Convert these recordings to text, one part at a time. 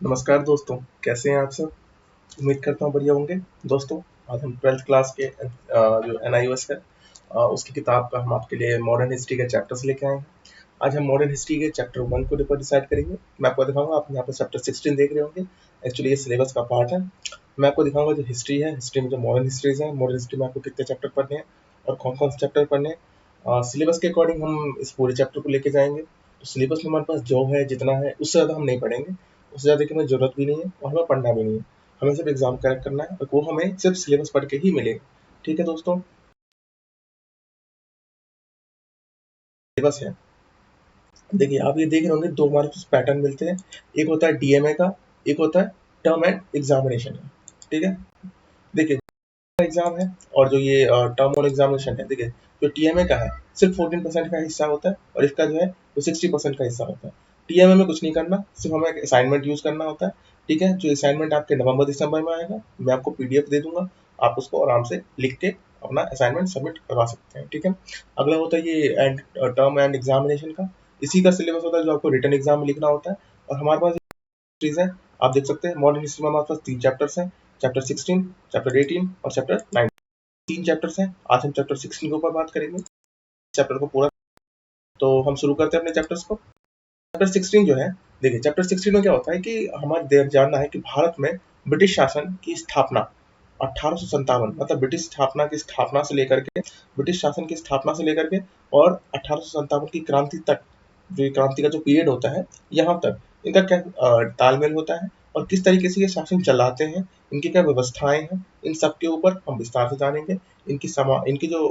नमस्कार दोस्तों, कैसे हैं आप सब? उम्मीद करता हूँ बढ़िया होंगे। दोस्तों, आज हम 12th क्लास के जो NIOS है उसकी किताब का हम आपके लिए मॉडर्न हिस्ट्री के चैप्टर्स लेके आए हैं। आज हम मॉडर्न हिस्ट्री के चैप्टर 1 को डिसाइड करेंगे। मैं आपको दिखाऊंगा, आप यहाँ पे चैप्टर 16 देख रहे होंगे। एक्चुअली ये सिलेबस का पार्ट है। मैं आपको दिखाऊंगा जो हिस्ट्री है, हिस्ट्री में जो मॉडर्न हिस्ट्रीज है, मॉडर्न हिस्ट्री में आपको कितने चैप्टर पढ़ने हैं और कौन कौन से चैप्टर पढ़ने हैं। सिलेबस के अकॉर्डिंग हम इस पूरे चैप्टर को लेके जाएंगे। तो सिलेबस में हमारे पास जो है जितना है उससे ज़्यादा हम नहीं पढ़ेंगे, उससे ज़्यादा की हमें ज़रूरत भी नहीं है और हमें पढ़ना भी नहीं है। हमें सिर्फ एग्जाम करेक्ट करना है और वो हमें सिर्फ सिलेबस पढ़ के ही मिलेगा। ठीक है दोस्तों, सिलेबस है। देखिए, आप ये देख रहे होंगे, दो हमारे पास पैटर्न मिलते हैं। एक होता है DMA का, एक होता है टर्म एंड एग्जामिनेशन का। ठीक है, देखिए एग्जाम है और जो ये टर्म और एग्जामिनेशन है। देखिए, जो TMA का है सिर्फ 14% का हिस्सा होता है और इसका जो है वो 60% का हिस्सा होता है। TMA में कुछ नहीं करना, सिर्फ हमें एक असाइनमेंट यूज करना होता है। ठीक है, जो असाइनमेंट आपके नवंबर दिसंबर में आएगा, मैं आपको PDF दे दूंगा, आप उसको आराम से लिख के अपना असाइनमेंट सबमिट करवा सकते हैं। ठीक है, अगला होता है ये एंड टर्म एंड एग्जामिनेशन का। इसी का सिलेबस होता है जो आपको रिटर्न एग्जाम में लिखना होता है। और हमारे पास चीज है, आप देख सकते हैं मॉडर्न हिस्ट्री में हमारे पास 3 चैप्टर्स हैं। चैप्टर 16, चैप्टर 18 और चैप्टर 19। 3 चैप्टर्स हैं। आज हम चैप्टर 16 के ऊपर बात करेंगे, चैप्टर को पूरा। तो हम शुरू करते हैं अपने चैप्टर्स को। चैप्टर 16 जो है, देखिए चैप्टर 16 में क्या होता है कि हमारे देर जानना है कि भारत में ब्रिटिश शासन की स्थापना 1857, मतलब ब्रिटिश स्थापना की स्थापना से लेकर के, ब्रिटिश शासन की स्थापना से लेकर के और 1857 की क्रांति तक, जो ये क्रांति का जो पीरियड होता है यहाँ तक, इनका क्या तालमेल होता है और किस तरीके से ये शासन चलाते हैं, इनकी क्या व्यवस्थाएं हैं, इन सब के ऊपर हम विस्तार से जानेंगे। इनकी जो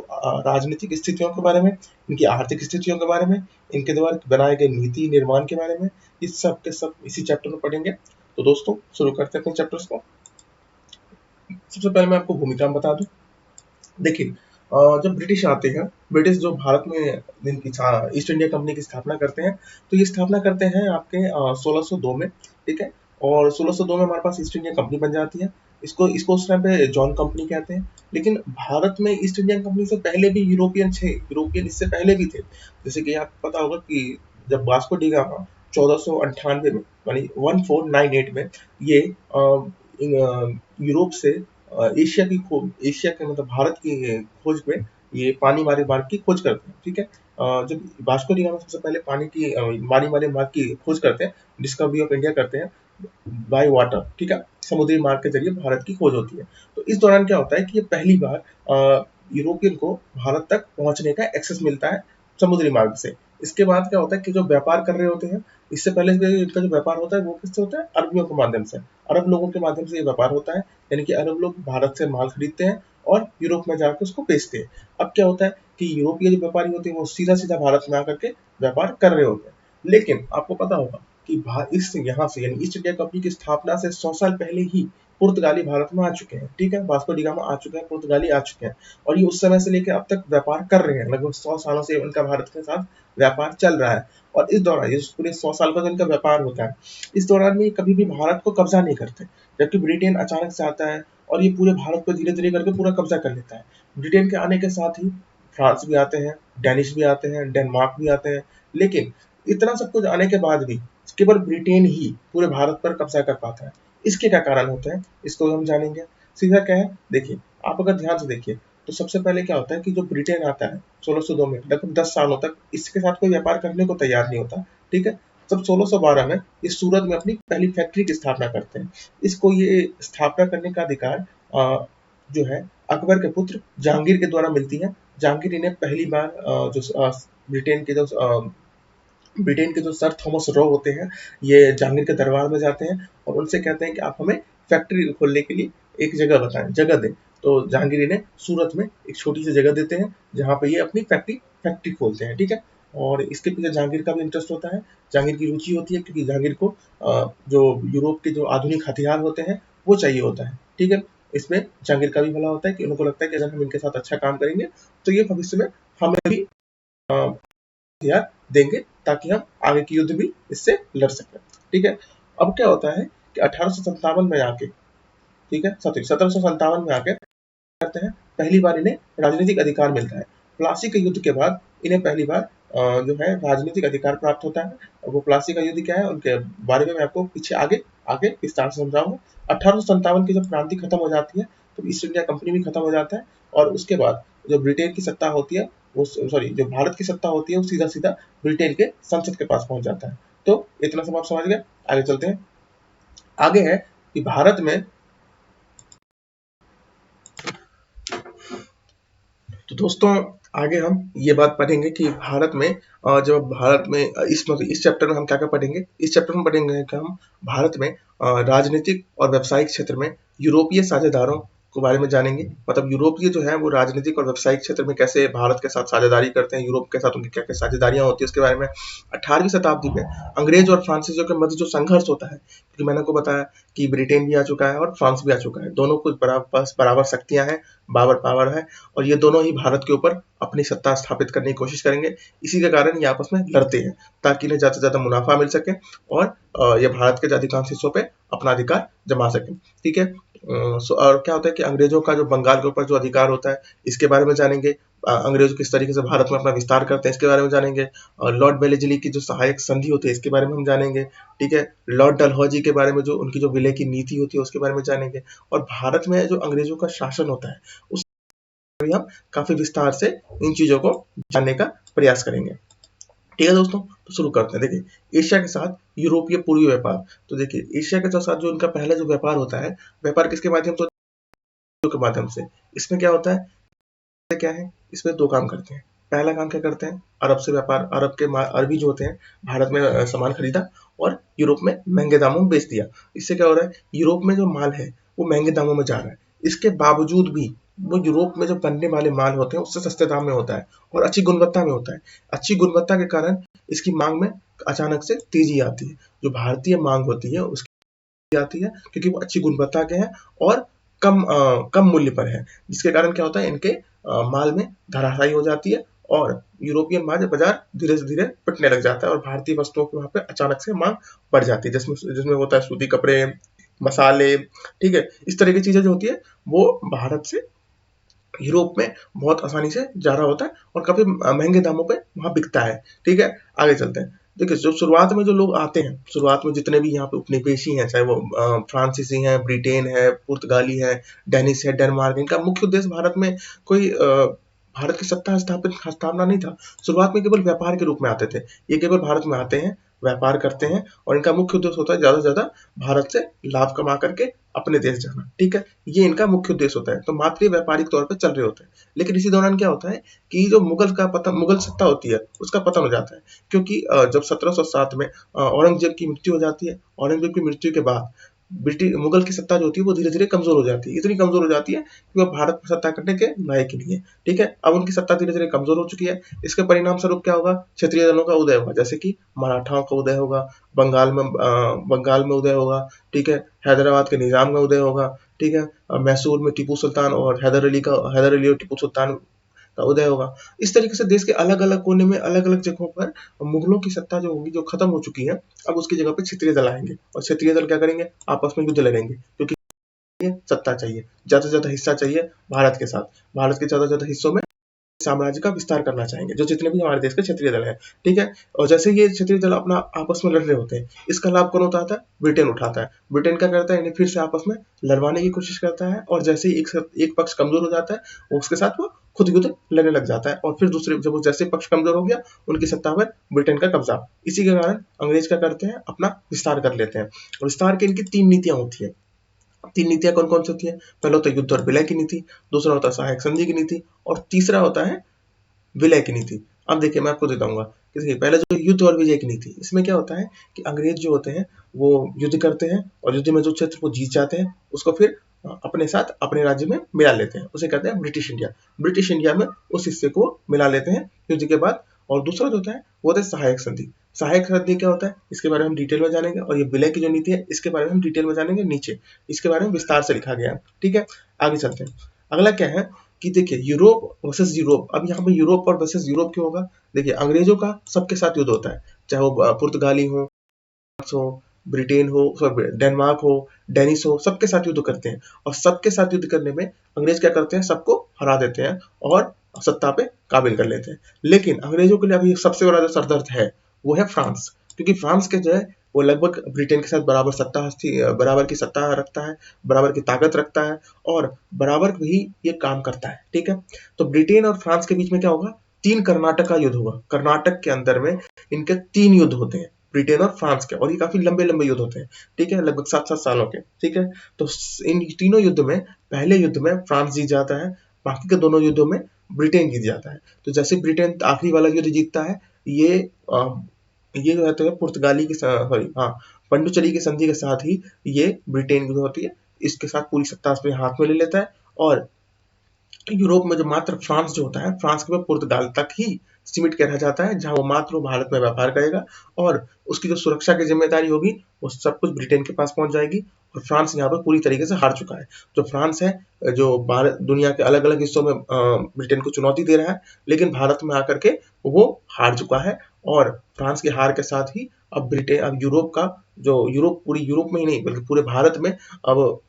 राजनीतिक स्थितियों के बारे में, इनकी आर्थिक स्थितियों के बारे में, इनके द्वारा बनाए गए नीति निर्माण के बारे में, इस सब के सब इसी चैप्टर में पढ़ेंगे। तो दोस्तों, शुरू करते हैं अपने चैप्टर्स को। सबसे पहले मैं आपको भूमिका में बता दूं। देखिए, जब ब्रिटिश आते हैं, ब्रिटिश जो भारत में इनकी ईस्ट इंडिया कंपनी की स्थापना करते हैं, तो ये स्थापना करते हैं आपके 1602 में। ठीक है, और 1602 में हमारे पास ईस्ट इंडिया कंपनी बन जाती है। इसको इसको उस टाइम पे जॉन कंपनी कहते हैं। लेकिन भारत में ईस्ट इंडिया कंपनी से पहले भी यूरोपियन थे, यूरोपियन इससे पहले भी थे। जैसे कि आपको पता होगा कि जब वास्को डी गामा 1498 में, यानी 1498 में, ये यूरोप से एशिया के मतलब भारत की खोज में ये पानी वाले मार्ग की खोज करते हैं। ठीक है, जब वास्को डी गामा सबसे पहले पानी की पानी वाले मार्ग की खोज करते हैं, डिस्कवरी ऑफ इंडिया करते हैं बाय वाटर। ठीक है, समुद्री मार्ग के जरिए भारत की खोज होती है। तो इस दौरान क्या होता है कि ये पहली बार यूरोपियन को भारत तक पहुंचने का एक्सेस मिलता है समुद्री मार्ग से। इसके बाद क्या होता है कि जो व्यापार कर रहे होते हैं, इससे पहले इनका जो व्यापार होता है वो किससे होता है? अरबियों के माध्यम से। अरब लोगों के माध्यम से ये व्यापार होता है, यानी कि अरब लोग भारत से माल खरीदते हैं और यूरोप में जाकर उसको बेचते हैं। अब क्या होता है कि यूरोपीय जो व्यापारी होते हैं वो सीधा सीधा भारत में आकर के व्यापार कर रहे होते हैं। लेकिन आपको पता होगा कि इस यहाँ से, यानी ईस्ट इंडिया कंपनी की स्थापना से 100 साल पहले ही पुर्तगाली भारत में आ चुके हैं। ठीक है, वास्को डी गामा आ चुके हैं, पुर्तगाली आ चुके हैं और ये उस समय से लेकर अब तक व्यापार कर रहे हैं। लगभग 100 सालों से उनका भारत के साथ व्यापार चल रहा है। और इस दौरान, ये पूरे 100 साल का जो इनका व्यापार होता है, इस दौरान में कभी भी भारत को कब्जा नहीं करते। जबकि ब्रिटेन अचानक से आता है और ये पूरे भारत पर धीरे धीरे करके पूरा कब्जा कर लेता है। ब्रिटेन के आने के साथ ही फ्रांस भी आते हैं, डेनिश भी आते हैं, डेनमार्क भी आते हैं। लेकिन इतना सब कुछ आने के बाद भी केवल ब्रिटेन ही पूरे भारत पर कब्जा कर पाता है। इसके क्या कारण होते हैं, इसको हम जानेंगे। सीधा क्या है, देखिए, आप अगर ध्यान से देखिए तो सबसे पहले क्या होता है कि जो ब्रिटेन आता है 1602 में, लगभग 10 सालों तक इसके साथ कोई व्यापार करने को तैयार नहीं होता। ठीक है, तब 1612 में ये सूरत में अपनी पहली फैक्ट्री की स्थापना करते हैं। इसको ये स्थापना करने का अधिकार जो है अकबर के पुत्र जहांगीर के द्वारा मिलती है। जहांगीर इन्हें पहली बार ब्रिटेन के जो सर थॉमस रो होते हैं, ये जहांगीर के दरबार में जाते हैं और उनसे कहते हैं कि आप हमें फैक्ट्री खोलने के लिए एक जगह बताएं, जगह दें। तो जहांगीर इन्हें सूरत में एक छोटी सी जगह देते हैं जहाँ पे ये अपनी फैक्ट्री खोलते हैं। ठीक है, और इसके पीछे जहांगीर का भी इंटरेस्ट होता है, जहांगीर की रुचि होती है, क्योंकि जहांगीर को जो यूरोप के जो आधुनिक हथियार होते हैं वो चाहिए होता है। ठीक है, इसमें जहांगीर का भी भला होता है कि उनको लगता है कि अगर हम इनके साथ अच्छा काम करेंगे तो ये भविष्य में हमें भी हथियार देंगे ताकि हम आगे की युद्ध भी इससे लड़ सकें। ठीक है, अब क्या होता है कि 1857 में आके, ठीक है, 1757 में आके करते हैं, पहली बार इन्हें राजनीतिक अधिकार मिलता है। प्लासी के युद्ध के बाद इन्हें पहली बार जो है राजनीतिक अधिकार प्राप्त होता है। और वो प्लासी का युद्ध क्या है उनके बारे में मैं आपको पीछे आगे आगे विस्तार से समझाऊंगा। 1857 की जब क्रांति खत्म हो जाती है तो ईस्ट इंडिया कंपनी भी खत्म हो जाता है, और उसके बाद जो ब्रिटेन की सत्ता होती है वो, सॉरी, जो भारत की सत्ता होती है वो सीधा सीधा ब्रिटेन के संसद के पास पहुंच जाता है। तो इतना सब आप समझ गए, आगे चलते हैं। आगे है कि भारत में, तो दोस्तों आगे हम ये बात पढ़ेंगे कि भारत में, जब भारत में इस चैप्टर में हम क्या क्या पढ़ेंगे, इस चैप्टर में पढ़ेंगे कि हम भारत में राजनीतिक और व्यावसायिक क्षेत्र में यूरोपीय साझेदारों के बारे में जानेंगे। मतलब यूरोपीय जो है वो राजनीतिक और व्यावसायिक क्षेत्र में कैसे भारत के साथ साझेदारी करते हैं, यूरोप के साथ उनकी क्या क्या साझेदारियां होती है उसके बारे में। 18वीं शताब्दी में अंग्रेज और फ्रांसीसियों के मध्य जो संघर्ष होता है, क्योंकि मैंने आपको बताया कि ब्रिटेन भी आ चुका है और फ्रांस भी आ चुका है, दोनों को बराबर शक्तियां हैं, बाबर पावर है, और ये दोनों ही भारत के ऊपर अपनी सत्ता स्थापित करने की कोशिश करेंगे। इसी के कारण ये आपस में लड़ते हैं ताकि इन्हें ज्यादा से ज्यादा मुनाफा मिल सके और ये भारत के अधिकांश हिस्सों पे अपना अधिकार जमा सके। ठीक है। और क्या होता है कि अंग्रेजों का जो बंगाल के ऊपर जो अधिकार होता है इसके बारे में जानेंगे। अंग्रेज किस तरीके से भारत में अपना विस्तार करते हैं इसके बारे में जानेंगे। और लॉर्ड वेलेस्ली की जो सहायक संधि होती है इसके बारे में हम जानेंगे। ठीक है। लॉर्ड डलहौजी के बारे में, जो उनकी जो विलय की नीति होती है उसके बारे में जानेंगे। और भारत में जो अंग्रेजों का शासन होता है उस हम काफी विस्तार से इन चीजों को जानने का प्रयास करेंगे। ठीक है दोस्तों, तो शुरू करते हैं। देखिए, एशिया के साथ यूरोपीय पूर्वी व्यापार। तो देखिए, एशिया के साथ जो उनका पहला जो व्यापार होता है, व्यापार किसके माध्यम से, के माध्यम से। इसमें क्या होता है, क्या है, इसमें दो काम करते हैं। पहला काम क्या करते हैं, अरब से व्यापार, अरबी जो होते हैं भारत में सामान खरीदा और यूरोप में महंगे दामों में बेच दिया। इससे क्या हो रहा है, यूरोप में जो माल है वो महंगे दामों में जा रहा है। इसके बावजूद भी वो यूरोप में जो बनने वाले माल होते हैं उससे सस्ते दाम में होता है और अच्छी गुणवत्ता में होता है। अच्छी गुणवत्ता के कारण इसकी मांग में अचानक से तेजी आती है। जो भारतीय मांग होती है उसकी आती है क्योंकि वो अच्छी गुणवत्ता के हैं और कम मूल्य पर है, जिसके कारण क्या होता है, इनके माल में धराशायी हो जाती है और यूरोपियन बाजार धीरे धीरे पिटने लग जाता है और भारतीय वस्तुओं की वहां पे अचानक से मांग बढ़ जाती है, जिसमें होता है सूती कपड़े, मसाले। ठीक है। इस तरह की चीजें जो होती है वो भारत से यूरोप में बहुत आसानी से जा रहा होता है और काफी महंगे दामों पे वहां बिकता है। ठीक है। आगे चलते हैं। देखिए, जो शुरुआत में जो लोग आते हैं, शुरुआत में जितने भी यहाँ पे उपनिवेशी हैं, चाहे वो फ्रांसीसी हैं, ब्रिटेन है, पुर्तगाली है, डेनिश है, डेनमार्क, इनका मुख्य उद्देश्य भारत में कोई भारत की सत्ता स्थापना नहीं था। शुरुआत में केवल व्यापार के रूप में आते थे। ये केवल भारत में आते हैं, व्यापार करते हैं और इनका मुख्य उद्देश्य होता है ज्यादा से ज्यादा भारत से लाभ कमा करके अपने देश जाना। ठीक है। ये इनका मुख्य उद्देश्य होता है, तो मात्र व्यापारिक तौर पर चल रहे होते हैं। लेकिन इसी दौरान क्या होता है कि जो मुगल सत्ता होती है उसका पतन हो जाता है, क्योंकि जब 1707 में औरंगजेब की मृत्यु हो जाती है, औरंगजेब की मृत्यु के बाद ब्रिटिश मुगल की सत्ता जो होती है वो धीरे धीरे कमजोर हो जाती है। इतनी कमजोर हो जाती है कि वह भारत पर सत्ता करने के लायक ही नहीं है। ठीक है। अब उनकी सत्ता धीरे धीरे कमजोर हो चुकी है। इसके परिणाम स्वरूप क्या होगा, क्षेत्रीय दलों का उदय होगा, जैसे कि मराठाओं का उदय होगा, बंगाल में उदय होगा। ठीक है। हैदराबाद के निजाम का उदय होगा। ठीक है। मैसूर में टीपू सुल्तान और हैदर अली और टीपू सुल्तान का उदय होगा। इस तरीके से देश के अलग अलग कोने में, अलग अलग जगहों पर मुगलों की सत्ता जो होगी, जो खत्म हो चुकी है, अब उसकी जगह पे क्षत्रिय दल आएंगे और क्षत्रिय दल क्या करेंगे, आपस में युद्ध लड़ेंगे, क्योंकि सत्ता चाहिए, ज्यादा से ज्यादा हिस्सा चाहिए भारत के साथ, भारत के ज्यादा से ज्यादा हिस्सों में साम्राज्य का विस्तार करना चाहेंगे, जो जितने भी हमारे देश के क्षेत्रीय दल हैं। ठीक है। और जैसे ये क्षेत्रीय दल अपना आपस में लड़ रहे होते हैं, इसका लाभ कौन उठाता है, ब्रिटेन उठाता है। ब्रिटेन क्या करता है, इन्हें फिर से आपस में लड़वाने की कोशिश करता है और जैसे ही एक पक्ष कमजोर हो जाता है उसके साथ वो खुद युद्ध लड़ने लग जाता है और फिर दूसरे, जब वो जैसे पक्ष कमजोर हो गया, उनकी सत्ता पर ब्रिटेन का कब्जा। इसी के कारण अंग्रेज क्या करते हैं, अपना विस्तार कर लेते हैं। और विस्तार की इनकी 3 नीतियां होती है। 3 नीतियां कौन कौन सी होती है, पहला होता है युद्ध और विलय की नीति, दूसरा होता है सहायक संधि की नीति और तीसरा होता है विलय की नीति। अब देखिए, मैं आपको बताऊंगा कि देखिए, पहले जो युद्ध और विजय की नीति, इसमें क्या होता है कि अंग्रेज जो होते हैं वो युद्ध करते हैं और युद्ध में जो क्षेत्र वो जीत जाते हैं उसको फिर अपने साथ अपने राज्य में मिला लेते हैं, उसे कहते हैं ब्रिटिश इंडिया। ब्रिटिश इंडिया में उस हिस्से को मिला लेते हैं युद्ध के बाद। और दूसरा जो होता है वो होता है सहायक संधि। सहायक संधि क्या होता है, इसके बारे में हम डिटेल में जानेंगे, और ये विलय की जो नीति है इसके बारे में हम डिटेल में जानेंगे नीचे, इसके बारे में विस्तार से लिखा गया है। ठीक है। आगे चलते हैं। अगला क्या है कि देखिए, यूरोप वर्सेस यूरोप। अब यहाँ पे यूरोप और वर्सेस यूरोप क्यों होगा, देखिए, अंग्रेजों का सबके साथ युद्ध होता है, चाहे वो पुर्तगाली हो, ब्रिटेन हो, डेनमार्क हो, डेनिस हो, सबके साथ युद्ध करते हैं। और सबके साथ युद्ध करने में अंग्रेज क्या करते हैं, सबको हरा देते हैं और सत्ता पे काबिल कर लेते हैं। लेकिन अंग्रेजों के लिए अभी सबसे बड़ा जो सरदर्द है वो है फ्रांस, क्योंकि फ्रांस के जो है वो लगभग ब्रिटेन के साथ बराबर की सत्ता रखता है, बराबर की ताकत रखता है और बराबर ही ये काम करता है। ठीक है, तो ब्रिटेन और फ्रांस के बीच में क्या होगा, 3 कर्नाटक का युद्ध होगा। कर्नाटक के अंदर में इनके 3 युद्ध होते हैं, ब्रिटेन और फ्रांस के, और ये काफी लंबे लंबे युद्ध होते हैं। ठीक है, लगभग 7-7 सालों के। ठीक है, तो इन तीनों युद्ध में, पहले युद्ध में फ्रांस जीत जाता है, बाकी के दोनों युद्धों में ब्रिटेन जीत जाता है। तो जैसे ब्रिटेन आखिरी वाला युद्ध जीतता है, ये ये जो है तो पुर्तगाली की सॉरी हाँ पंडुचेरी की संधि के साथ ही ये ब्रिटेन की जो होती है इसके साथ पूरी सत्ता अपने हाथ में ले लेता है। और यूरोप में जो मात्र फ्रांस जो होता है, फ्रांस के बाद पुर्तगाल तक ही सीमित के रह जाता है, जहां वो मात्र भारत में व्यापार करेगा और उसकी जो सुरक्षा की जिम्मेदारी होगी वो सब कुछ ब्रिटेन के पास पहुंच जाएगी। और फ्रांस यहाँ पर पूरी तरीके से हार चुका है। जो फ्रांस है, जो भारत दुनिया के अलग अलग हिस्सों में ब्रिटेन को चुनौती दे रहा है, लेकिन भारत में आकर के वो हार चुका है। और फ्रांस की हार के साथ ही अब यूरोप का जो पूरी यूरोप में ही नहीं बल्कि पूरे भारत में अब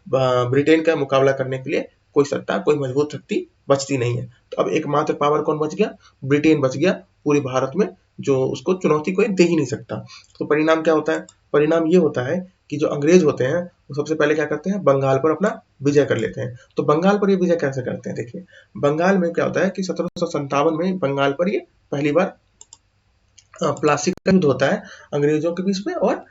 ब्रिटेन का मुकाबला करने के लिए कोई सत्ता, कोई मजबूत शक्ति बचती नहीं है। तो अब एकमात्र पावर कौन बच गया, ब्रिटेन बच गया पूरे भारत में, जो उसको चुनौती कोई दे ही नहीं सकता। तो परिणाम क्या होता है, परिणाम ये होता है कि जो अंग्रेज होते हैं वो सबसे पहले क्या करते हैं, बंगाल पर अपना विजय कर लेते हैं। तो बंगाल पर ये विजय कैसे करते हैं, देखिए बंगाल में क्या होता है कि 1757 में बंगाल पर ये पहली बार प्लासी का युद्ध होता है अंग्रेजों के बीच में, और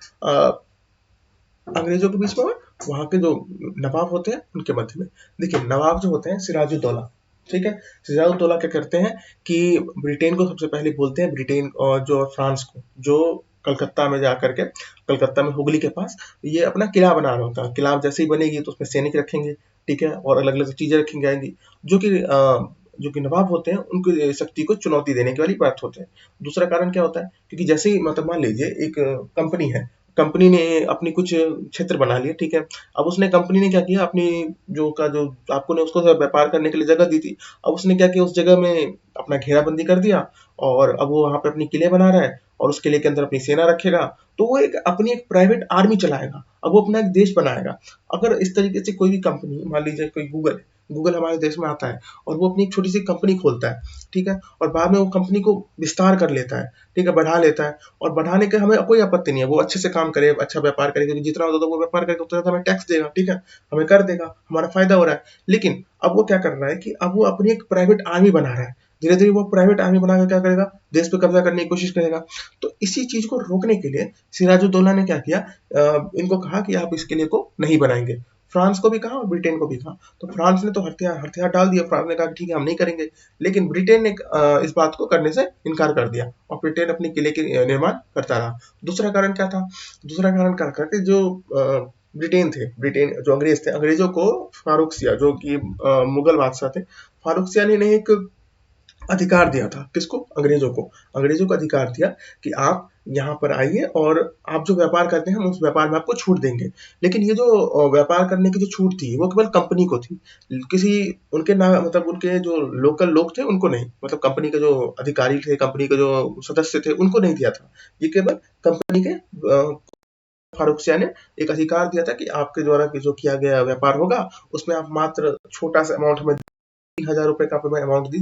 वहां के जो नवाब होते हैं उनके मध्य में। देखिए नवाब जो होते हैं सिराजुद्दौला, ठीक है, सिराजुद्दौला क्या करते हैं कि ब्रिटेन को सबसे पहले बोलते हैं, ब्रिटेन और जो फ्रांस को, जो कलकत्ता में जाकर के, कलकत्ता में हुगली के पास ये अपना किला बना रहा होता है। किला जैसे ही बनेगी तो उसमें सैनिक रखेंगे, ठीक है, और अलग अलग चीजें रखी जाएंगी, जो कि नवाब होते हैं उनकी शक्ति को चुनौती देने की वाली बात होते हैं। दूसरा कारण क्या होता है, क्योंकि जैसे ही मतलब मान लीजिए एक कंपनी है, कंपनी ने अपनी कुछ क्षेत्र बना लिया, ठीक है, अब उसने कंपनी ने क्या किया, अपनी जो आपको ने उसको व्यापार करने के लिए जगह दी थी, अब उसने क्या किया, उस जगह में अपना घेराबंदी कर दिया और अब वो वहां पे अपनी किले बना रहा है और उस किले के अंदर अपनी सेना रखेगा। तो वो अपनी एक प्राइवेट आर्मी चलाएगा, अब वो अपना एक देश बनाएगा। अगर इस तरीके से कोई भी कंपनी, मान लीजिए कोई गूगल हमारे देश में आता है और वो अपनी एक छोटी सी कंपनी खोलता है, ठीक है, और बाद में वो कंपनी को विस्तार कर लेता है, ठीक है, बढ़ा लेता है, और बढ़ाने के हमें कोई आपत्ति नहीं है, वो अच्छे से काम करे, अच्छा व्यापार करे, क्योंकि जितना होता है वो व्यापार करेगा उतना ज्यादा हमें टैक्स देगा, ठीक है, हमें कर देगा, हमारा फायदा हो रहा है। लेकिन अब वो क्या कर रहा है कि अब वो अपनी एक प्राइवेट आर्मी बना रहा है, धीरे धीरे वो प्राइवेट आर्मी बनाकर क्या करेगा, देश पे कब्जा करने की कोशिश करेगा। तो इसी चीज को रोकने के लिए सिराजुद्दौला ने क्या किया, इनको कहा कि आप इस किले को नहीं बनाएंगे। फ्रांस को भी कहा और ब्रिटेन को भी कहा। तो फ्रांस ने तो हथियार हथियार डाल दिया, फ्रांस ने कहा ठीक है हम नहीं करेंगे, लेकिन ब्रिटेन ने इस बात को करने से इनकार कर दिया और ब्रिटेन अपने किले के निर्माण करता रहा। दूसरा कारण क्या था, दूसरा कारण क्या था कि जो ब्रिटेन जो अंग्रेज थे, अंग्रेजों को फारूक सिया जो कि मुगल बादशाह थे, फारूक सिया ने एक अधिकार दिया था, किसको, अंग्रेजों को अधिकार दिया कि आप यहाँ पर आइए और आप जो व्यापार करते हैं हम उस व्यापार में आपको छूट देंगे। लेकिन ये जो व्यापार करने की जो छूट थी वो केवल कंपनी को थी, किसी उनके ना मतलब उनके जो लोकल लोग थे उनको नहीं, मतलब कंपनी के जो अधिकारी थे, कंपनी के जो सदस्य थे उनको नहीं दिया था, ये केवल कंपनी के फारूक सिया ने एक अधिकार दिया था कि आपके द्वारा जो किया गया व्यापार होगा उसमें आप मात्र छोटा सा अमाउंट में 3,000 रुपए का अमाउंट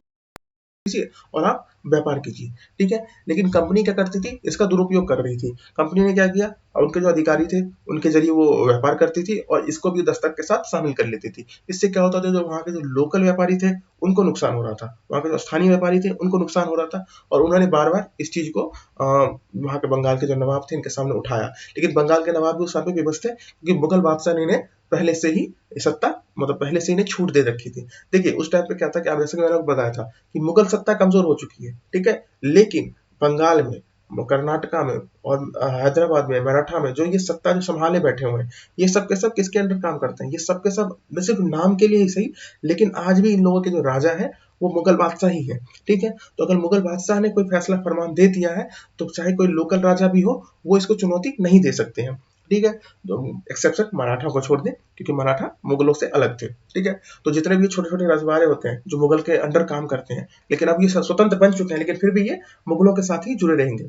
कीजिए और आप व्यापार कीजिए, ठीक है। लेकिन कंपनी क्या करती थी, इसका दुरुपयोग कर रही थी। कंपनी ने क्या किया, उनके जो अधिकारी थे उनके जरिए वो व्यापार करती थी और इसको भी दस्तक के साथ शामिल कर लेती थी। इससे क्या होता था, जो वहां के जो लोकल व्यापारी थे उनको नुकसान हो रहा था, वहां के जो स्थानीय व्यापारी थे उनको नुकसान हो रहा था। और उन्होंने बार बार इस चीज को वहां के बंगाल के जो नवाब थे इनके सामने उठाया। लेकिन बंगाल के नवाब भी उस समय विवश थे, क्योंकि मुगल बादशाह ने इन्हें पहले से ही सत्ता, मतलब पहले से इन्हें छूट दे रखी थी। देखिए उस टाइम पे क्या था कि आप जैसे कि मैंने आपको बताया था कि मुगल सत्ता कमजोर हो चुकी है, ठीक है, लेकिन बंगाल में, कर्नाटका में और हैदराबाद में, मराठा में जो ये सत्ता जो संभाले बैठे हुए हैं, ये सब के सब किसके अंडर काम करते हैं, ये सब के सब सिर्फ नाम के लिए ही सही, लेकिन आज भी इन लोगों के जो राजा है वो मुगल बादशाह ही है, ठीक है। तो अगर मुगल बादशाह ने कोई फैसला फरमान दे दिया है तो चाहे कोई लोकल राजा भी हो वो इसको चुनौती नहीं दे सकते हैं, ठीक है। तो एक्सेप्शन मराठा को छोड़ दें, क्योंकि मराठा मुगलों से अलग थे, ठीक है। तो जितने भी छोटे छोटे रजवाड़े होते हैं जो मुगल के अंडर काम करते हैं, लेकिन अब ये स्वतंत्र बन चुके हैं, लेकिन फिर भी ये मुगलों के साथ ही जुड़े रहेंगे।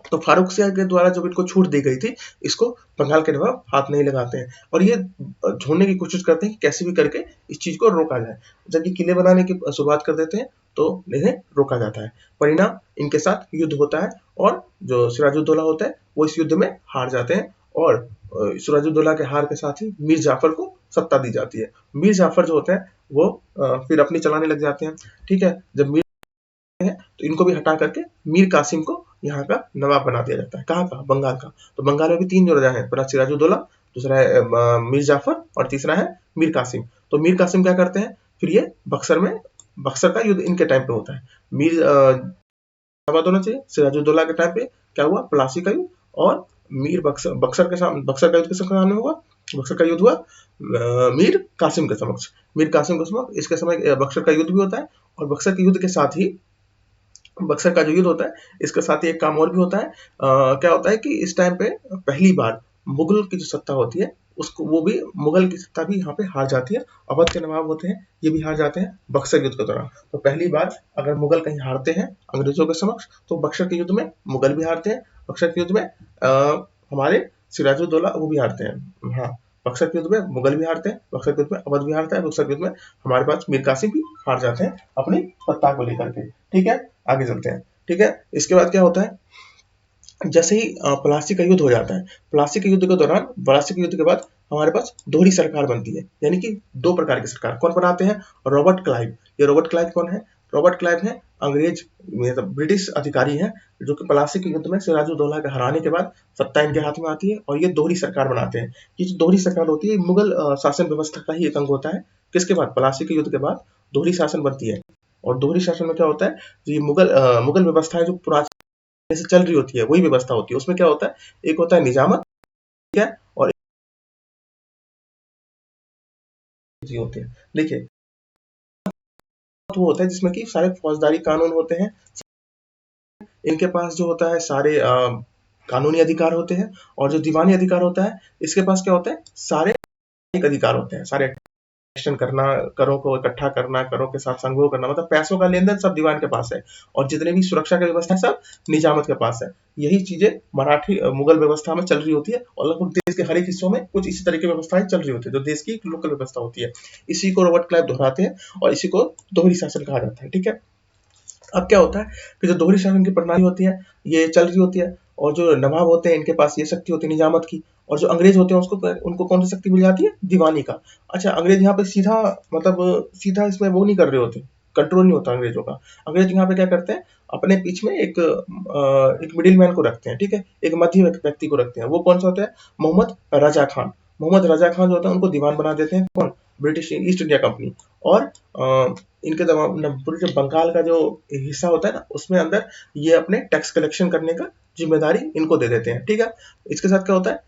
तो फारूक सिया के द्वारा जब इनको छूट दी गई थी, इसको बंगाल के नवाब हाथ नहीं लगाते हैं और ये ढूंढने की कोशिश करते हैं कि कैसे भी करके इस चीज को रोका जाए। जब ये किले बनाने की शुरुआत कर देते हैं तो इन्हें रोका जाता है। परिणाम इनके साथ युद्ध होता है और जो सिराजुद्दौला होता है वो इस युद्ध में हार जाते हैं और सिराजुद्दौला के हार के साथ ही मीर जाफर को सत्ता दी जाती है। मीर जाफर जो होते हैं वो फिर अपनी चलाने लग जाते हैं। ठीक है, जब मीर है तो इनको भी हटा करके मीर कासिम को यहाँ का नवाब बना दिया जाता है। कहाँ का? बंगाल का। तो बंगाल में भी 3 जो राजा हैं, पहला सिराजुद्दौला, दूसरा है मीर जाफर और तीसरा है मीर कासिम। तो मीर कासिम क्या करते हैं, फिर ये बक्सर का युद्ध इनके टाइम पे होता है। मीर बात होना चाहिए, सिराजुद्दौला के टाइम पे क्या हुआ, प्लासी का युद्ध, और मीर बक्सर के सामने, बक्सर का युद्ध किसके सामने हुआ? बक्सर का युद्ध हुआ मीर कासिम के समक्ष। मीर कासिम के समक्ष इसके समय बक्सर का युद्ध भी होता है और बक्सर के युद्ध के साथ ही बक्सर का जो युद्ध होता है इसके साथ ही एक काम और भी होता है। क्या होता है कि इस टाइम पे पहली बार मुगल की जो सत्ता होती है उसको, वो भी मुगल की सत्ता भी यहाँ पे हार जाती है। अवध के नवाब होते हैं ये भी हार जाते हैं बक्सर युद्ध के दौरान। तो पहली बार अगर मुगल कहीं हारते हैं अंग्रेजों के समक्ष तो बक्सर के युद्ध में मुगल भी हारते हैं। बक्सर के युद्ध में हमारे सिराजुद्दौला वो भी हारते हैं। हाँ, बक्सर के युद्ध में मुगल भी हारते हैं, बक्सर के युद्ध में अवध भी हारता है, बक्सर के युद्ध में हमारे पास मीर कासिम भी हार जाते हैं अपनी सत्ता को लेकर के। ठीक है, आगे चलते हैं। ठीक है, इसके बाद क्या होता है, जैसे ही प्लासी का युद्ध हो जाता है, प्लासी के युद्ध के दौरान, प्लासी के युद्ध के बाद हमारे पास दोहरी सरकार बनती है, यानी कि 2 प्रकार की सरकार। कौन बनाते हैं? Robert Clive. ये रॉबर्ट क्लाइव कौन है? रॉबर्ट क्लाइव है अंग्रेज, मतलब ब्रिटिश अधिकारी हैं जो कि प्लासी के युद्ध में सिराजुद्दौला के हराने के बाद सत्ता इनके हाथ में आती है और ये दोहरी सरकार बनाते हैं। ये जो दोहरी सरकार होती है मुगल शासन व्यवस्था का ही एक अंग होता है। किसके बाद? प्लासी के युद्ध के बाद दोहरी शासन बनती है। और दोहरी शासन में क्या होता है, ये मुगल व्यवस्था है जो पुरानी जैसे चल रही होती है वही व्यवस्था होती है। उसमें क्या होता है, एक होता है निजामत, ठीक है, और एक होते हैं। देखिए, वो होता है जिसमें कि सारे फौजदारी कानून होते हैं। इनके पास जो होता है सारे कानूनी अधिकार होते हैं। और जो दीवानी अधिकार होता है इसके पास क्या होता है, सारे अधिकार होते हैं। सारे एक्शन करना, करों को इकट्ठा करना, करों के साथ संग्रह करना, मतलब पैसों का लेन देन सब दीवान के पास है। और जितने भी सुरक्षा की व्यवस्था है सब निजामत के पास है। यही चीजें मराठी मुगल व्यवस्था में चल रही होती है और लगभग देश के हर एक हिस्सों में कुछ इसी तरह की व्यवस्थाएं चल रही होती है जो देश की लोकल व्यवस्था होती है। इसी को रॉबर्ट क्लाइव दोहराते हैं और इसी को दोहरी शासन कहा जाता है। ठीक है, अब क्या होता है कि जो दोहरी शासन की प्रणाली होती है ये चल रही होती है और जो नवाब होते हैं इनके पास ये शक्ति होती है निजामत की, और जो अंग्रेज होते हैं उनको कौन सी शक्ति मिल जाती है? दीवानी का। अच्छा, अंग्रेज यहाँ पे सीधा, मतलब सीधा इसमें वो नहीं कर रहे होते, कंट्रोल नहीं होता अंग्रेजों का। अंग्रेज यहाँ पे क्या करते हैं, अपने बीच में एक मिडिल मैन को रखते हैं। ठीक है, एक मध्य व्यक्ति को रखते हैं। वो कौन सा होता है? मोहम्मद रजा खान। मोहम्मद रजा खान जो होता है उनको दीवान बना देते हैं। कौन? British east India company. और इनके पूरे जो बंगाल का जो हिस्सा होता है ना उसमें अंदर ये अपने टैक्स कलेक्शन करने का जिम्मेदारी इनको दे देते हैं। ठीक है, इसके साथ क्या होता है,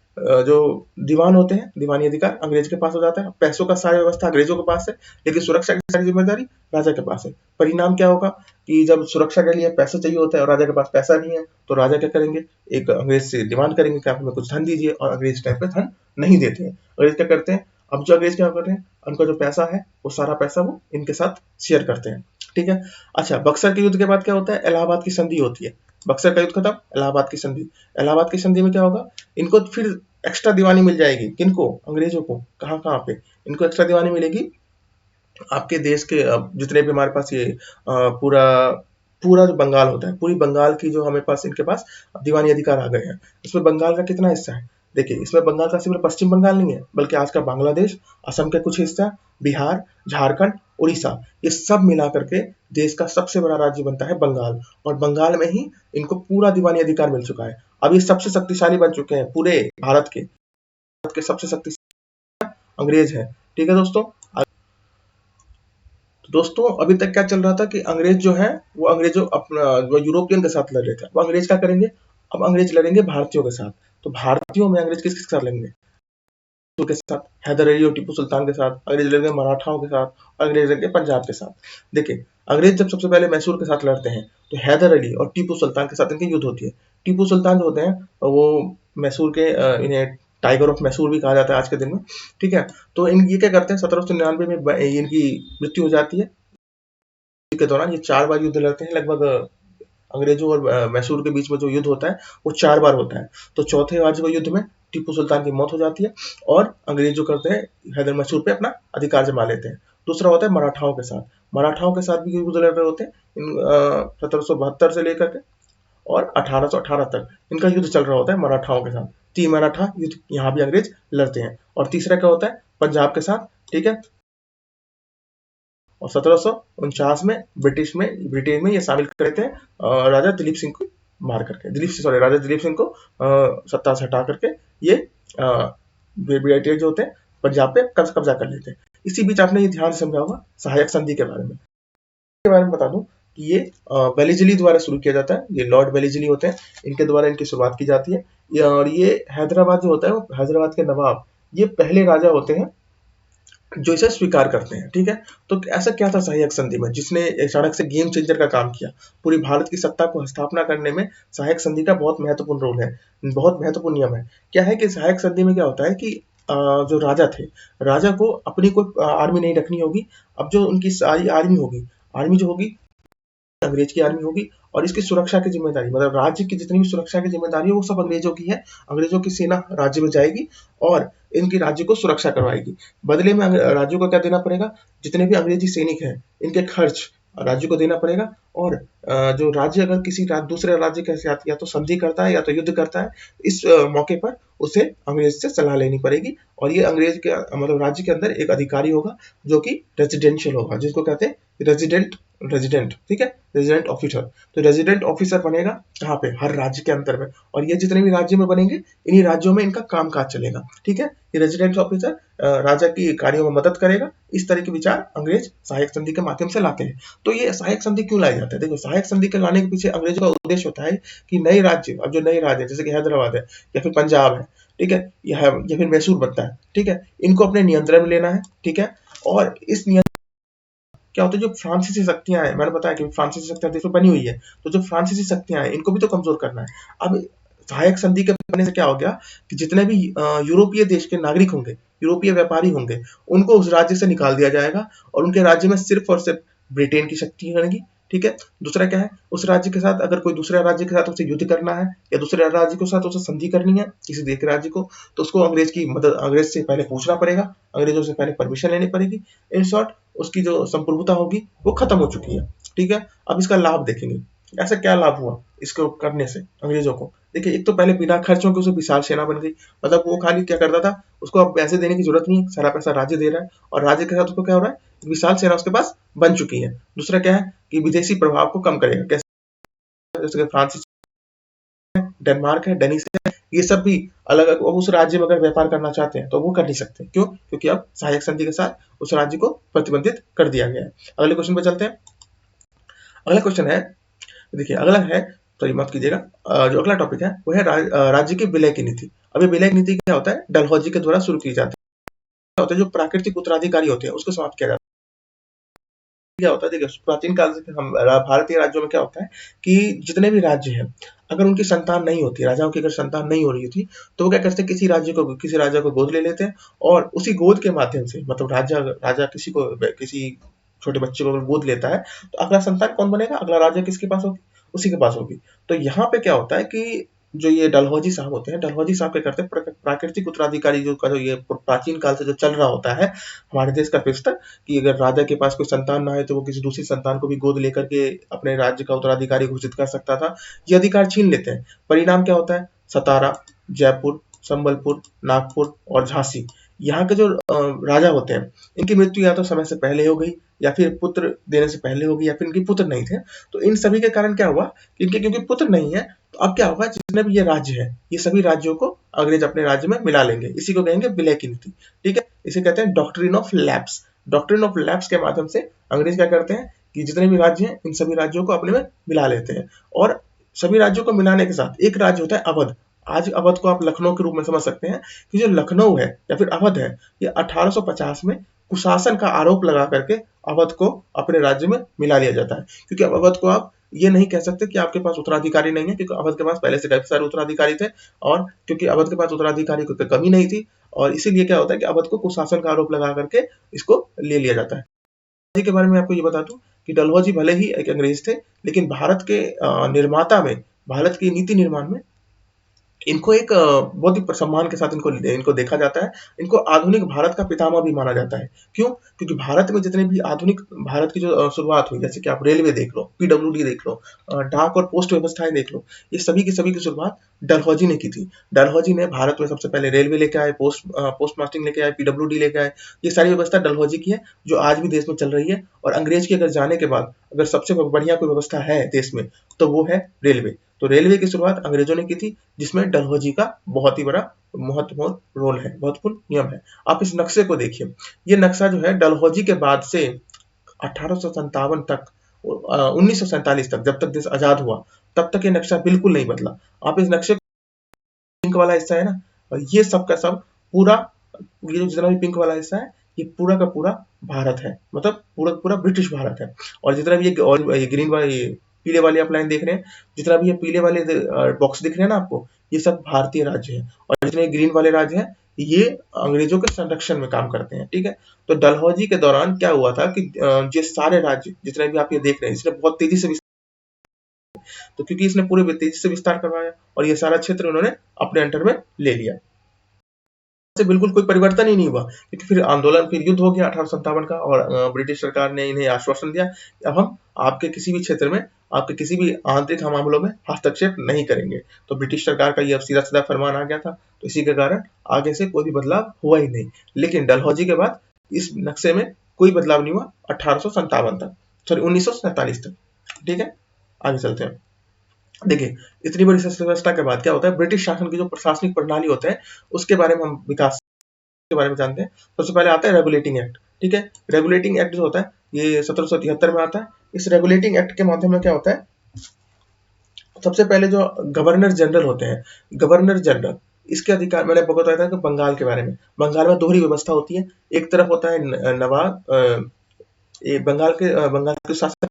जो दीवान होते हैं दीवानी अधिकार अंग्रेज के पास हो जाता है। पैसों का सारी व्यवस्था अंग्रेजों के पास है, लेकिन सुरक्षा की सारी जिम्मेदारी राजा के पास है। परिणाम क्या होगा कि जब सुरक्षा के लिए पैसा चाहिए होता है और राजा के पास पैसा नहीं है तो राजा क्या करेंगे, एक अंग्रेज से डिमांड करेंगे कि आप हमें कुछ धन दीजिए, और अंग्रेज टाइम पे धन नहीं देते हैं। अंग्रेज क्या करते हैं, अब जो अंग्रेज क्या करते हैं, उनका जो पैसा है वो सारा पैसा वो इनके साथ शेयर करते हैं। ठीक है, अच्छा, बक्सर के युद्ध के बाद क्या होता है, इलाहाबाद की संधि होती है। बक्सर का युद्ध खत्म, इलाहाबाद की संधि। इलाहाबाद की संधि में क्या होगा, इनको फिर एक्स्ट्रा दीवानी मिल जाएगी। किनको? अंग्रेजों को। कहाँ कहाँ पे इनको एक्स्ट्रा दीवानी मिलेगी? आपके देश के जितने भी हमारे पास ये पूरा पूरा जो बंगाल होता है, पूरी बंगाल की जो हमें पास इनके पास दीवानी अधिकार आ गए हैं। इसमें बंगाल का कितना हिस्सा है? देखिए, इसमें बंगाल का सिर्फ पश्चिम बंगाल नहीं है बल्कि आज का बांग्लादेश, असम का कुछ हिस्सा, बिहार, झारखंड, उड़ीसा, ये सब मिला करके देश का सबसे बड़ा राज्य बनता है बंगाल। और बंगाल में ही इनको पूरा दीवानी अधिकार मिल चुका है। अब ये सबसे शक्तिशाली बन चुके हैं पूरे भारत के सबसे शक्तिशाली अंग्रेज है। ठीक है दोस्तों, तो दोस्तों अभी तक क्या चल रहा था कि अंग्रेज जो है वो अंग्रेजों अपना वो यूरोपियन के साथ लड़ रहे थे। वो अंग्रेज क्या करेंगे, अब अंग्रेज लड़ेंगे भारतीयों के साथ। तो भारतीयों में अंग्रेज किस साथ लड़ेंगे? के साथ, हैदर अली और टीपू सुल्तान के साथ। अंग्रेज लड़ेंगे मराठाओं के साथ, अंग्रेज लड़ेंगे पंजाब के साथ। देखिए, अंग्रेज जब सबसे पहले मैसूर के साथ लड़ते हैं तो हैदर अली और टीपू सुल्तान के साथ इनकी युद्ध होती है। टीपू सुल्तान जो होते हैं वो मैसूर के, इन्हें टाइगर ऑफ मैसूर भी कहा जाता है आज के दिन में। ठीक है, तो ये क्या करते हैं, 1799 में इनकी मृत्यु हो जाती है। के दौरान ये 4 बार युद्ध लड़ते हैं। लगभग अंग्रेजों और मैसूर के बीच में जो युद्ध होता है वो 4 बार होता है। तो चौथे बार जो युद्ध में टीपू सुल्तान की मौत हो जाती है और अंग्रेज जो करते हैं हैदर मैसूर पे अपना अधिकार जमा लेते हैं। दूसरा होता है मराठाओं के साथ। मराठाओं के साथ भी युद्ध लड़ रहे होते हैं 1772 से लेकर के और 1818 तक इनका युद्ध चल रहा होता है मराठाओं के साथ। तीन मराठा युद्ध यहाँ भी अंग्रेज लड़ते हैं। और तीसरा क्या होता है पंजाब के साथ, ठीक है। और 1749 में ब्रिटेन में ये शामिल कर लेते हैं राजा दिलीप सिंह को मार करके, राजा दिलीप सिंह को सत्ता से हटा करके ये ब्रिटिश जो होते हैं पंजाब पे कब्जा कर लेते हैं। इसी बीच आपने ये ध्यान समझा होगा सहायक संधि के बारे में बता दूं कि ये वेलेस्ली द्वारा शुरू किया जाता है। ये लॉर्ड वेलेस्ली होते हैं, इनके द्वारा इनकी शुरुआत की जाती है। और ये हैदराबाद जो होता है, वो हैदराबाद के नवाब ये पहले राजा होते हैं जो इसे स्वीकार करते हैं, ठीक है। तो ऐसा क्या था सहायक संधि में जिसने अचानक से गेम चेंजर का काम किया? पूरी भारत की सत्ता को स्थापना करने में सहायक संधि का बहुत महत्वपूर्ण रोल है, बहुत महत्वपूर्ण नियम है। क्या है कि सहायक संधि में क्या होता है कि जो राजा थे, राजा को अपनी कोई आर्मी नहीं रखनी होगी। अब जो उनकी सारी आर्मी होगी, आर्मी जो होगी अंग्रेज की आर्मी होगी, और इसकी सुरक्षा की जिम्मेदारी, मतलब राज्य की जितनी भी सुरक्षा की जिम्मेदारी है वो सब अंग्रेजों की है। अंग्रेजों की सेना राज्य में जाएगी और इनकी राज्य को सुरक्षा करवाएगी। बदले में राज्यों को क्या देना पड़ेगा? जितने भी अंग्रेजी सैनिक हैं इनके खर्च राज्य को देना पड़ेगा। और जो राज्य अगर किसी दूसरे राज्य के साथ या तो संधि करता है या तो युद्ध करता है, इस मौके पर उसे अंग्रेज से सलाह लेनी पड़ेगी। और ये अंग्रेज के मतलब राज्य के अंदर एक अधिकारी होगा जो कि रेजिडेंशियल होगा, जिसको कहते हैं रेजिडेंट, ठीक है, रेजिडेंट ऑफिसर। तो रेजिडेंट ऑफिसर बनेगा कहाँ पे? हर राज्य के अंदर में। और ये जितने भी राज्य में बनेंगे इन्हीं राज्यों में इनका कामकाज चलेगा, ठीक है। ये रेजिडेंट ऑफिसर राजा की कार्यों में मदद करेगा। इस तरह के विचार अंग्रेज सहायक संधि के माध्यम से लाते हैं। तो ये सहायक संधि क्यों लाई जाती है? देखो, सहायक संधि के लाने के पीछे अंग्रेजों का उद्देश्य होता है कि नए राज्य, अब जो नए राज्य जैसे कि हैदराबाद है या फिर पंजाब है, ठीक है, या फिर मैसूर बनता है, ठीक है, इनको अपने नियंत्रण में लेना है, ठीक है। और इस क्या होता है, जो फ्रांसीसी शक्तियां हैं, मैंने बताया कि फ्रांसीसी शक्तियां देश में बनी हुई है, तो जो फ्रांसीसी शक्तियां हैं इनको भी तो कमजोर करना है। अब सहायक संधि के बनने से क्या हो गया कि जितने भी यूरोपीय देश के नागरिक होंगे, यूरोपीय व्यापारी होंगे, उनको उस राज्य से निकाल दिया जाएगा और उनके राज्य में सिर्फ और सिर्फ ब्रिटेन की शक्ति रहेगी, ठीक है। दूसरा क्या है, उस राज्य के साथ अगर कोई दूसरे राज्य के साथ उसे युद्ध करना है या दूसरे राज्य के साथ उसे संधि करनी है किसी देश के राज्य को, तो उसको अंग्रेज से पहले पूछना पड़ेगा, अंग्रेजों से पहले परमिशन लेनी पड़ेगी। इन शॉर्ट उसकी जो संप्रभुता होगी वो खत्म हो चुकी है, ठीक है। अब इसका लाभ देखेंगे, ऐसा क्या लाभ हुआ इसको करने से अंग्रेजों को? देखिए, एक तो पहले बिना खर्चों के उसे विशाल सेना बन गई, मतलब वो खाली क्या करता था, उसको अब पैसे देने की जरूरत नहीं, सारा पैसा राज्य दे रहा है और राज्य के साथ उसको क्या हो रहा है, विशाल सेना उसके पास बन चुकी है। दूसरा क्या है कि विदेशी प्रभाव को कम करेगा, कैसे? जैसे फ्रांस, डेनमार्क है, डेनिस है, ये सब भी अलग अलग उस राज्य में अगर व्यापार करना चाहते हैं तो वो कर नहीं सकते। क्यों? क्योंकि अब सहायक संधि के साथ उस राज्य को प्रतिबंधित कर दिया गया है। अगले क्वेश्चन पे चलते हैं। अगला क्वेश्चन है, देखिए अगला है, सॉरी मत कीजिएगा, जो अगला टॉपिक है वो है राज्य की विलय की नीति। अब ये विलय की नीति क्या होता है? डलहौजी के द्वारा शुरू की जाती है। क्या होता है, जो प्राकृतिक उत्तराधिकारी होते हैं उसको समाप्त किया जाता है। क्या होता है, देखिए प्राचीन काल से हम भारतीय राज्यों में क्या होता है कि जितने भी राज्य हैं, अगर उनकी संतान नहीं होती, राजाओं की अगर संतान नहीं हो रही थी, तो वो क्या करते हैं, किसी राजा को गोद ले लेते हैं और उसी गोद के माध्यम से, मतलब राजा किसी छोटे बच्चे को अगर गोद लेता है तो अगला संतान कौन बनेगा, अगला राजा किसके पास होगी? उसी के पास होगी। तो यहाँ पे क्या होता है कि जो ये डलहौजी साहब होते हैं, डलहौजी साहब क्या करते हैं, प्राकृतिक उत्तराधिकारी जो ये प्राचीन काल से जो चल रहा होता है हमारे देश का सिस्टम, कि अगर राजा के पास कोई संतान ना है तो वो किसी दूसरी संतान को भी गोद लेकर के अपने राज्य का उत्तराधिकारी घोषित कर सकता था। ये अधिकार छीन लेते हैं। परिणाम क्या होता है? सतारा, जयपुर, संबलपुर, नागपुर और झांसी, यहाँ के जो राजा होते हैं इनकी मृत्यु या तो समय से पहले हो गई या फिर पुत्र देने से पहले हो गई या फिर इनके पुत्र नहीं थे। तो इन सभी के कारण क्या हुआ, क्योंकि पुत्र नहीं है, तो अब क्या होगा, जितने भी ये राज्य है ये सभी राज्यों को अंग्रेज अपने राज्य में मिला लेंगे। इसी को कहेंगे विलय की नीति, ठीक है। इसे कहते हैं doctrine of lapse. Doctrine of lapse के माध्यम से अंग्रेज क्या करते हैं कि जितने भी राज्य हैं इन सभी राज्यों को अपने में मिला लेते हैं। और सभी राज्यों को मिलाने के साथ एक राज्य होता है अवध। आज अवध को आप लखनऊ के रूप में समझ सकते हैं कि जो लखनऊ है या फिर अवध है, ये 1850 में कुशासन का आरोप लगा करके अवध को अपने राज्य में मिला लिया जाता है। क्योंकि अब अवध को आप ये नहीं कह सकते कि आपके पास उत्तराधिकारी नहीं है, क्योंकि अवध के पास पहले से काफी सारे उत्तराधिकारी थे और क्योंकि अवध के पास उत्तराधिकारी की कमी नहीं थी, और इसीलिए क्या होता है कि अवध को कुशासन का आरोप लगा करके इसको ले लिया जाता है। डलहौजी के बारे में आपको ये बता दूं कि डलहौजी भले ही एक अंग्रेज थे, लेकिन भारत के निर्माता में, भारत की नीति निर्माण में इनको एक बहुत ही सम्मान के साथ इनको देखा जाता है। इनको आधुनिक भारत का पितामह भी माना जाता है। क्यों? क्योंकि भारत में जितने भी आधुनिक भारत की जो शुरुआत हुई, जैसे कि आप रेलवे देख लो, पीडब्ल्यूडी देख लो, डाक और पोस्ट व्यवस्थाएं देख लो, ये सभी की शुरुआत डलहौजी ने की थी। डलहौजी ने भारत में सबसे पहले रेलवे लेके आए, पोस्ट मास्टरिंग लेके आए, पीडब्ल्यूडी लेके आए। ये सारी व्यवस्था डलहौजी की है, जो आज भी देश में चल रही है। और अंग्रेज के अगर जाने के बाद अगर सबसे बढ़िया कोई व्यवस्था है देश में, तो वो है रेलवे। तो रेलवे की शुरुआत अंग्रेजों ने की थी, जिसमें डलहौजी का बहुत ही बड़ा महत्वपूर्ण रोल है, महत्वपूर्ण नियम है। आप इस नक्शे को देखिए, ये नक्शा जो है डलहौजी के बाद से 1857 तक, 1947 तक, जब तक देश आजाद हुआ, तब तक ये नक्शा बिल्कुल नहीं बदला। आप इस नक्शे, पिंक वाला हिस्सा है ना, और ये सब का सब पूरा, ये जो जितना भी पिंक वाला हिस्सा है, ये पूरा का पूरा भारत है, मतलब पूरा का पूरा ब्रिटिश भारत है। और जितना भी ये ग्रीन वाला, ये पीले वाले आप लाइन देख रहे हैं, जितना भी ये पीले वाले बॉक्स दिख रहे हैं ना आपको, ये सब भारतीय राज्य है। और जितने ग्रीन वाले राज्य हैं, ये अंग्रेजों के संरक्षण में काम करते हैं। ठीक है, तो डलहौजी के दौरान क्या हुआ था कि ये सारे राज्य जितने भी आप ये देख रहे हैं, इसने बहुत तेजी से, तो क्योंकि इसने पूरे तेजी से विस्तार करवाया और ये सारा क्षेत्र उन्होंने अपने अंडर में ले लिया, से बिल्कुल कोई परिवर्तन ही नहीं हुआ। क्योंकि फिर आंदोलन, फिर युद्ध हो गया 1857 का, और ब्रिटिश सरकार ने इन्हें आश्वासन दिया कि अब हम आपके किसी भी क्षेत्र में, आपके किसी भी आंतरिक मामलों में हस्तक्षेप नहीं करेंगे। तो ब्रिटिश सरकार का ये अब सीधा सीधा फरमान आ गया था। तो इसी के कारण आगे से कोई भी बदलाव हुआ ही नहीं। लेकिन डलहौजी के बाद इस नक्शे में कोई बदलाव नहीं हुआ 1857 तक, सॉरी 1947 तक। ठीक है, आगे चलते हैं। देखिए, इतनी बड़ी व्यवस्था के बाद क्या होता है, ब्रिटिश शासन की जो प्रशासनिक प्रणाली होते हैं, उसके बारे में हम विकास के बारे में जानते हैं। सबसे पहले आता है रेगुलेटिंग एक्ट। ठीक है, रेगुलेटिंग एक्ट जो होता है, ये 1773 में आता है। इस रेगुलेटिंग एक्ट के माध्यम में क्या होता है, सबसे पहले जो गवर्नर जनरल होते हैं, गवर्नर जनरल, इसके अधिकार, मैंने आपको बताया था कि बंगाल के बारे में, बंगाल में दोहरी व्यवस्था होती है। एक तरफ होता है नवाब, बंगाल के शासक,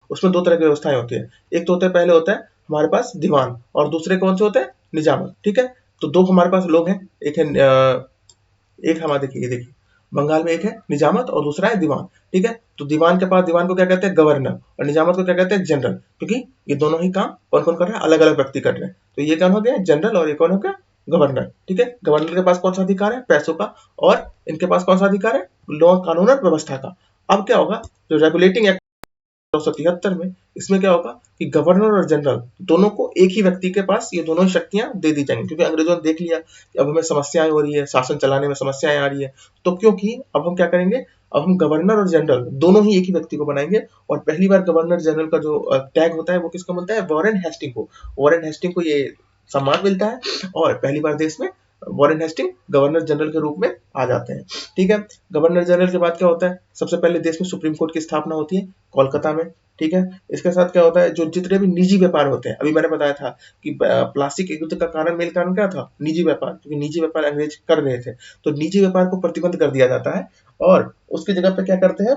उसमें दो तरह की व्यवस्थाएं होती है। एक तो होता है, पहले होता है हमारे पास दीवान, और दूसरे कौन से होते हैं, निजामत। ठीक है, तो दो हमारे पास लोग हैं, एक है एक हमारे, देखिए ये देखिए, बंगाल में एक है निजामत और दूसरा है दीवान। ठीक है, तो दीवान के पास, दीवान को क्या कहते हैं, गवर्नर, और निजामत को क्या कहते हैं, जनरल। क्योंकि ये दोनों ही काम कौन कौन कर रहा है, अलग अलग व्यक्ति कर रहे हैं। तो ये कौन हो गया, जनरल, और ये कौन हो गया, गवर्नर। ठीक है, गवर्नर के पास कौन सा अधिकार है, पैसों का, और इनके पास कौन सा अधिकार है, लॉ, कानून और व्यवस्था का। अब क्या होगा, जो रेगुलेटिंग एक्ट 1973 में, इसमें क्या होगा कि गवर्नर और जनरल दोनों को एक ही व्यक्ति के पास ये दोनों ही शक्तियां दे दी जाएंगी। क्योंकि अंग्रेजों ने देख लिया कि अब हमें समस्याएं हो रही है, शासन चलाने में समस्याएं आ रही है, तो क्योंकि अब हम क्या करेंगे, अब हम गवर्नर और जनरल दोनों ही एक ही व्यक्ति को बनाएंगे। और पहली बार गवर्नर जनरल का जो टैग होता है, वो किसको मिलता है, वॉरेन हेस्टिंग को। वॉरेन हेस्टिंग को ये सम्मान मिलता है, और पहली बार देश में वॉरेन हेस्टिंग गवर्नर जनरल के रूप में आ जाते हैं। ठीक है, गवर्नर जनरल के बाद क्या होता है, सबसे पहले देश में सुप्रीम कोर्ट की स्थापना होती है कोलकाता में। ठीक है, इसके साथ क्या होता है, जो जितने भी निजी व्यापार होते हैं, अभी मैंने बताया था कि प्लास्टिक युद्ध का कारण, मेन कारण क्या था, निजी व्यापार, क्योंकि निजी व्यापार अंग्रेज कर रहे थे। तो निजी व्यापार को प्रतिबंध कर दिया जाता है, और उसकी जगह पे क्या करते हैं,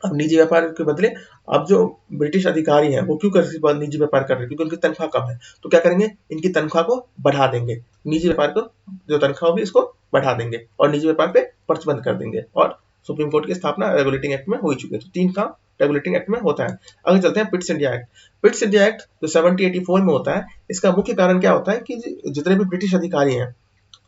अब निजी व्यापार के बदले, अब जो ब्रिटिश अधिकारी हैं, वो क्यों कर निजी व्यापार कर रहे हैं, क्योंकि उनकी तनख्वाह कम है। तो क्या करेंगे, इनकी तनख्वाह को बढ़ा देंगे, निजी व्यापार को जो तनख्वाह होगी इसको बढ़ा देंगे, और निजी व्यापार पे प्रतिबंध कर देंगे। और सुप्रीम कोर्ट की स्थापना रेगुलेटिंग एक्ट में हो चुकी है। तो तीन काम रेगुलेटिंग एक्ट में होता है। आगे चलते हैं, Pitt's India act. Pitt's India act जो 1784 में होता है, इसका मुख्य कारण क्या होता है कि जितने भी ब्रिटिश अधिकारी हैं,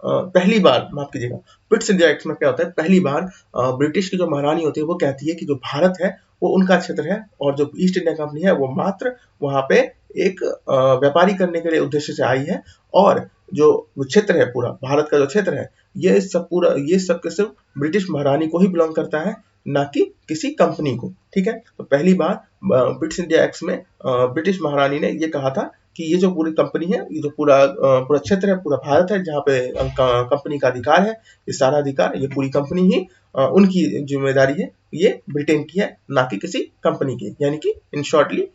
पहली बार, माफ कीजिएगा, पिट्स इंडिया एक्ट में क्या होता है, पहली बार ब्रिटिश की जो महारानी होती है, वो कहती है कि जो भारत है वो उनका क्षेत्र है, और जो ईस्ट इंडिया कंपनी है वो मात्र वहां पे एक व्यापारी करने के लिए उद्देश्य से आई है। और जो क्षेत्र है, पूरा भारत का जो क्षेत्र है, ये सब के सिर्फ ब्रिटिश महारानी को ही बिलोंग करता है, ना कि किसी कंपनी को। ठीक है, तो पहली बार ब्रिटिश इंडिया एक्ट में ब्रिटिश महारानी ने ये कहा था कि ये जो पूरी कंपनी है, ये जो पूरा क्षेत्र है, पूरा भारत है, जहाँ पे कंपनी का अधिकार है, ये सारा अधिकार, ये पूरी कंपनी ही उनकी जिम्मेदारी है, ये ब्रिटेन की है, ना कि किसी कंपनी की। यानी कि इन शॉर्टली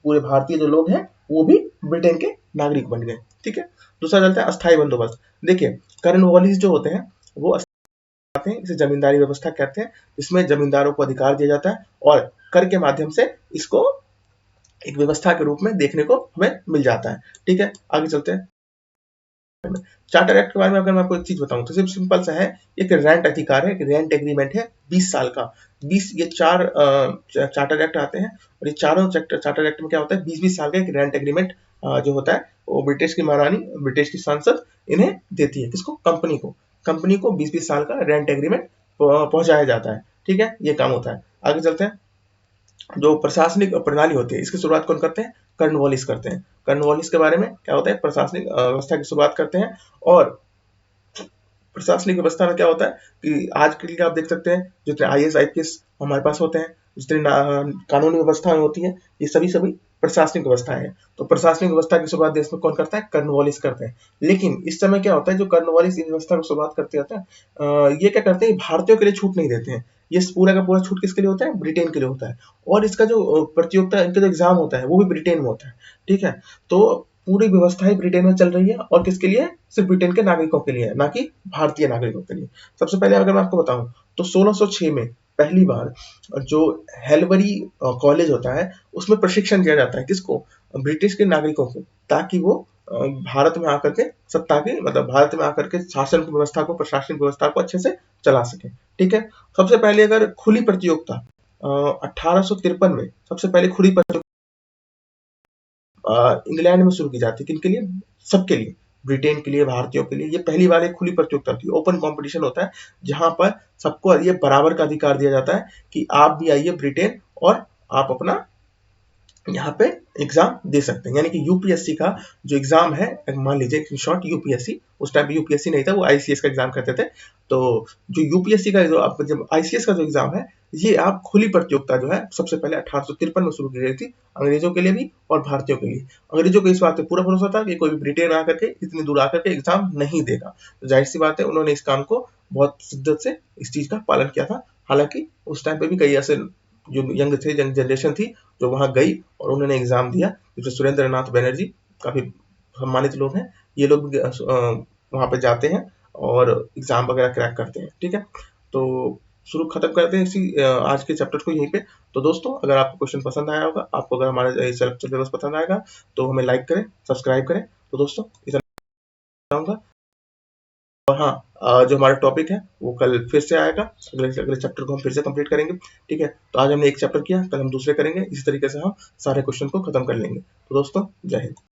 पूरे भारतीय जो लोग हैं, वो भी ब्रिटेन के नागरिक बन गए। ठीक है, दूसरा चलता है अस्थायी बंदोबस्त। देखिए, कॉर्नवालिस जो होते हैं, वो आते हैं, इसे जमींदारी व्यवस्था कहते हैं, जिसमें जमींदारों को अधिकार दिया जाता है, और कर के माध्यम से इसको एक व्यवस्था के रूप में देखने को हमें मिल जाता है। ठीक है, आगे चलते हैं। चार्टर एक्ट के बारे में अगर मैं आपको एक चीज बताऊं, तो सिर्फ सिंपल सा है, एक रेंट अधिकार है, एक रेंट एग्रीमेंट है 20 साल का। 20, ये चार चार्टर एक्ट आते हैं, और ये चारों चार्टर एक्ट में क्या होता है, 20-20 साल का एक रेंट एग्रीमेंट जो होता है, वो ब्रिटिश की महारानी, ब्रिटिश की सांसद इन्हें देती है, किसको, कंपनी को 20-20 साल का रेंट एग्रीमेंट पहुंचाया जाता है। ठीक है, ये काम होता है। आगे चलते हैं। जो प्रशासनिक प्रणाली होती है, इसकी शुरुआत कौन करते हैं, कर्नवालिस करते हैं। कर्नवालिस के बारे में क्या होता है, प्रशासनिक व्यवस्था की शुरुआत करते हैं। और प्रशासनिक व्यवस्था में क्या होता है कि आज के लिए आप देख सकते हैं जितने आईएएस आईपीएस हमारे पास होते हैं, जितनी कानूनी व्यवस्थाएं होती हैं, ये सभी सभी प्रशासनिक व्यवस्थाएं हैं। तो प्रशासनिक व्यवस्था की शुरुआत देश में कौन करता है, कर्नवालिस करते हैं। लेकिन इस समय क्या होता है, जो कर्नवालिस व्यवस्था की शुरुआत करते हैं, ये क्या करते हैं, भारतीयों के लिए छूट नहीं देते हैं। ये पूरा का पूरा छूट किसके लिए होता है, ब्रिटेन के लिए होता है। और इसका जो प्रतियोगिता, इनका जो एग्जाम होता है वो भी ब्रिटेन में होता है। ठीक है, तो पूरी व्यवस्था ही ब्रिटेन में चल रही है, और किसके लिए, सिर्फ ब्रिटेन के नागरिकों के लिए है, ना कि भारतीय नागरिकों के लिए। सबसे पहले अगर मैं आपको बताऊं तो 1606 में पहली बार जो हेलबरी कॉलेज होता है उसमें प्रशिक्षण दिया जाता है, किसको, ब्रिटिश के नागरिकों को, ताकि वो भारत में आकर के सत्ता की, मतलब भारत में आकर के शासन की व्यवस्था को, प्रशासनिक व्यवस्था को अच्छे से चला सके। ठीक है, सबसे पहले अगर खुली प्रतियोगिता 1853 में सबसे पहले खुली प्रतियोगिता इंग्लैंड में शुरू की जाती है, किनके लिए, सबके लिए, ब्रिटेन के लिए, भारतीयों के लिए। ये पहली बार एक खुली प्रतियोगिता होती है, ओपन कंपटीशन होता है, जहां पर सबको ये बराबर का अधिकार दिया जाता है कि आप भी आइए ब्रिटेन और आप अपना यहाँ पे एग्जाम दे सकते हैं। यानी कि यूपीएससी का जो एग्जाम है, मान लीजिए इन शॉर्ट यूपीएससी, उस टाइम पे यूपीएससी नहीं था, वो आईसीएस का एग्जाम करते थे। तो जो यूपीएससी का जो आप, जब आईसीएस का जो एग्जाम है, ये आप खुली प्रतियोगिता जो है सबसे पहले 1853 में शुरू की गई थी, अंग्रेजों के लिए भी और भारतीयों के लिए। अंग्रेजों को इस बात पे पूरा भरोसा था कि कोई भी ब्रिटेन आकर के इतनी दूर आकर के एग्जाम नहीं देगा, तो जाहिर सी बात है उन्होंने इस काम को बहुत शिद्दत से इस चीज का पालन किया था। हालांकि उस टाइम पे भी कई ऐसे जो यंग थे, यंग जनरेशन थी, जो वहां गई और उन्होंने एग्जाम दिया, जैसे सुरेंद्र नाथ बनर्जी, काफी सम्मानित लोग हैं, ये लोग भी वहां पे जाते हैं और एग्जाम वगैरह क्रैक करते हैं। ठीक है, तो शुरू खत्म करते हैं इसी आज के चैप्टर को यहीं पे। तो दोस्तों, अगर आपको क्वेश्चन पसंद आया होगा, आपको अगर हमारा लेक्चर सिलेबस पसंद आएगा, तो हमें लाइक करें, सब्सक्राइब करें। तो दोस्तों, इतना चाहूंगा। और हाँ, जो हमारा टॉपिक है वो कल फिर से आएगा, अगले अगले चैप्टर को हम फिर से कंप्लीट करेंगे। ठीक है, तो आज हमने एक चैप्टर किया, कल हम दूसरे करेंगे, इसी तरीके से हम सारे क्वेश्चन को खत्म कर लेंगे। तो दोस्तों, जय हिंद।